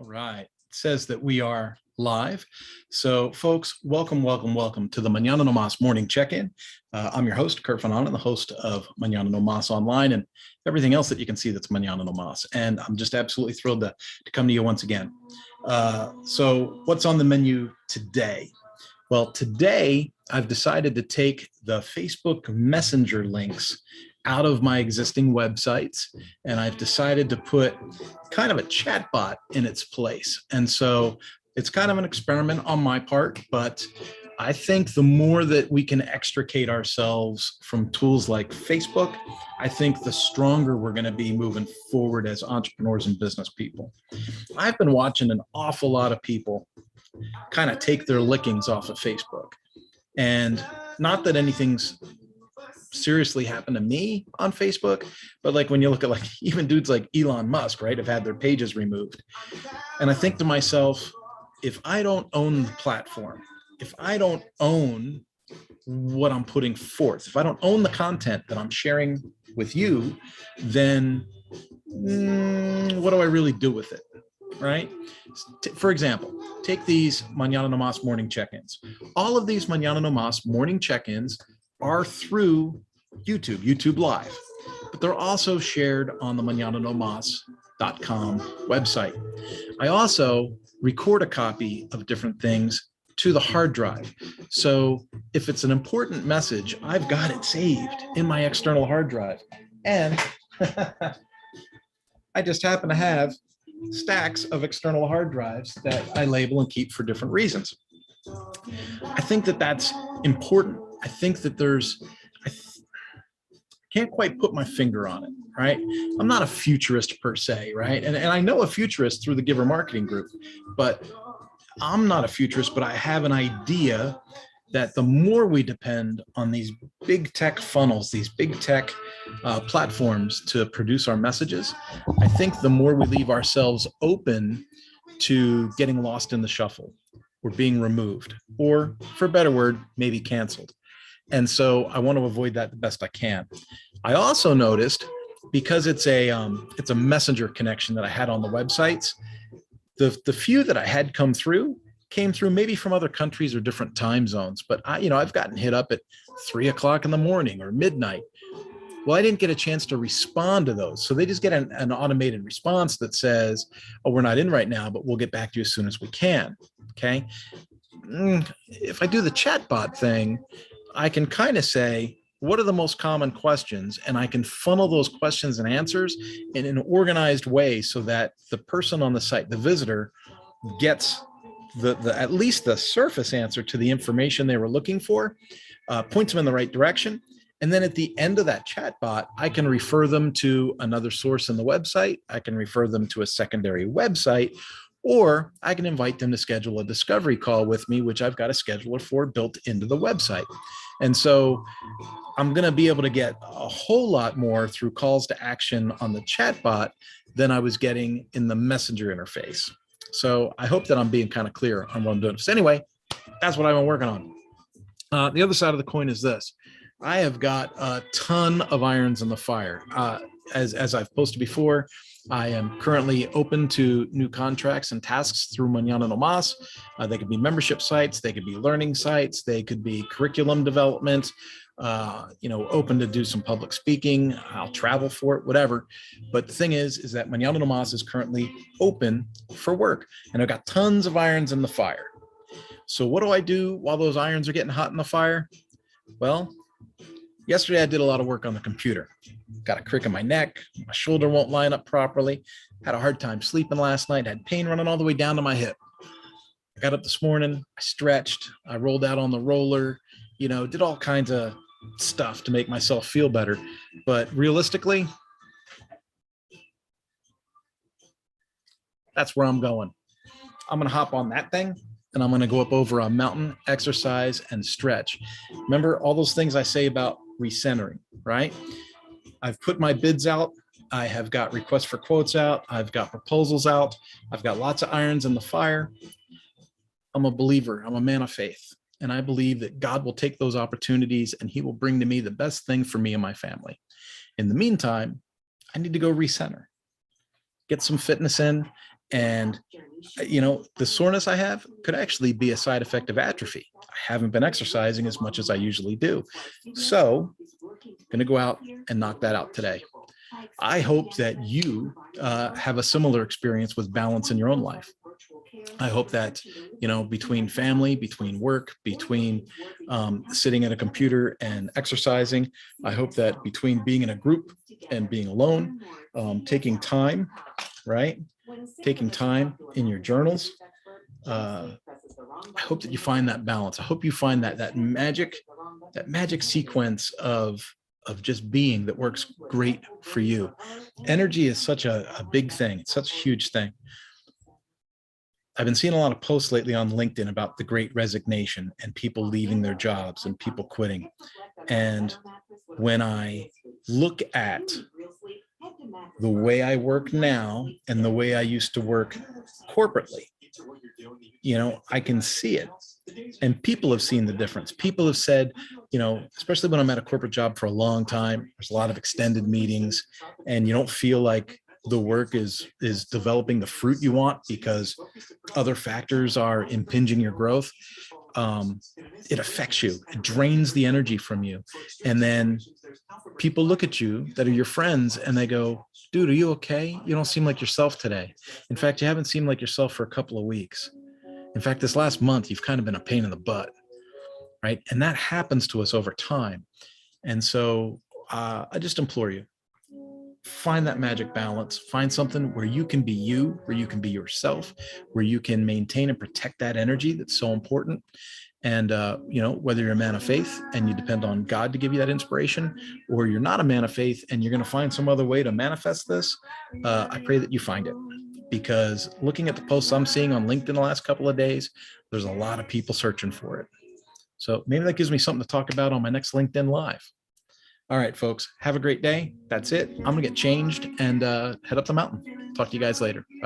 All right. It says that we are live. So folks, welcome to the Mañana No Mas morning check-in. I'm your host, Kurt Van Anen, the host of Mañana No Mas online and everything else that you can see that's Mañana No Mas. And I'm just absolutely thrilled to come to you once again. So what's on the menu today? Well, today I've decided to take the Facebook Messenger links out of my existing websites, and I've decided to put kind of a chatbot in its place. And so it's kind of an experiment on my part, but I think the more that we can extricate ourselves from tools like Facebook, I think the stronger we're going to be moving forward as entrepreneurs and business people. I've been watching an awful lot of people kind of take their lickings off of Facebook. And not that anything's seriously happened to me on Facebook, but like when you look at like even dudes like Elon Musk, right, have had their pages removed. And I think to myself, if I don't own the platform, if I don't own what I'm putting forth, if I don't own the content that I'm sharing with you, then what do I really do with it, right? For example, take these Mañana No Mas morning check-ins. All of these Mañana No Mas morning check-ins are through YouTube Live, but they're also shared on the mañananomás.com website. I also record a copy of different things to the hard drive. So if it's an important message, I've got it saved in my external hard drive. And I just happen to have stacks of external hard drives that I label and keep for different reasons. I think that that's important. I think that I can't quite put my finger on it, right? I'm not a futurist per se, right? And I know a futurist through the Giver Marketing Group, but I'm not a futurist, but I have an idea that the more we depend on these big tech funnels, these big tech platforms to produce our messages, I think the more we leave ourselves open to getting lost in the shuffle, or being removed, or for a better word, maybe canceled. And so I want to avoid that the best I can. I also noticed, because it's a messenger connection that I had on the websites, the few that I had came through maybe from other countries or different time zones, but I've gotten hit up at 3 o'clock in the morning or midnight. Well, I didn't get a chance to respond to those. So they just get an automated response that says, oh, we're not in right now, but we'll get back to you as soon as we can. Okay. If I do the chatbot thing, I can kind of say, what are the most common questions? And I can funnel those questions and answers in an organized way so that the person on the site, the visitor, gets the at least the surface answer to the information they were looking for, points them in the right direction. And then at the end of that chatbot, I can refer them to another source in the website. I can refer them to a secondary website, or I can invite them to schedule a discovery call with me, which I've got a scheduler for built into the website. And so I'm going to be able to get a whole lot more through calls to action on the chatbot than I was getting in the messenger interface. So I hope that I'm being kind of clear on what I'm doing. So anyway, that's what I've been working on. The other side of the coin is this. I have got a ton of irons in the fire. As I've posted before, I am currently open to new contracts and tasks through Mañana No Mas. They could be membership sites, they could be learning sites, they could be curriculum development, open to do some public speaking. I'll travel for it, whatever. But the thing is that Mañana No Mas is currently open for work, and I've got tons of irons in the fire. So what do I do while those irons are getting hot in the fire? Well, yesterday I did a lot of work on the computer. Got a crick in my neck, my shoulder won't line up properly, had a hard time sleeping last night, had pain running all the way down to my hip. I got up this morning, I stretched, I rolled out on the roller, did all kinds of stuff to make myself feel better. But realistically, that's where I'm going. I'm going to hop on that thing and I'm going to go up over a mountain, exercise, and stretch. Remember all those things I say about recentering, right? I've put my bids out. I have got requests for quotes out. I've got proposals out. I've got lots of irons in the fire. I'm a believer. I'm a man of faith. And I believe that God will take those opportunities and he will bring to me the best thing for me and my family. In the meantime, I need to go recenter, get some fitness in, And, the soreness I have could actually be a side effect of atrophy. I haven't been exercising as much as I usually do. So I'm going to go out and knock that out today. I hope that you have a similar experience with balance in your own life. I hope that, between family, between work, between sitting at a computer and exercising, I hope that between being in a group and being alone, taking time, right? Taking time in your journals. I hope that you find that balance. I hope you find that magic sequence of just being that works great for you. Energy is such a big thing. It's such a huge thing. I've been seeing a lot of posts lately on LinkedIn about the great resignation and people leaving their jobs and people quitting. And when I look at the way I work now and the way I used to work corporately, I can see it. And people have seen the difference. People have said, especially when I'm at a corporate job for a long time, there's a lot of extended meetings and you don't feel like the work is developing the fruit you want because other factors are impinging your growth. It affects you. It drains the energy from you. And then people look at you that are your friends and they go, dude, are you okay? You don't seem like yourself today. In fact, you haven't seemed like yourself for a couple of weeks. In fact, this last month, you've kind of been a pain in the butt, right? And that happens to us over time. And so I just implore you, find that magic balance, find something where you can be you, where you can be yourself, where you can maintain and protect that energy that's so important. And, whether you're a man of faith and you depend on God to give you that inspiration, or you're not a man of faith and you're going to find some other way to manifest this, I pray that you find it. Because looking at the posts I'm seeing on LinkedIn the last couple of days, there's a lot of people searching for it. So maybe that gives me something to talk about on my next LinkedIn Live. All right, folks, have a great day. That's it. I'm going to get changed and head up the mountain. Talk to you guys later. Bye.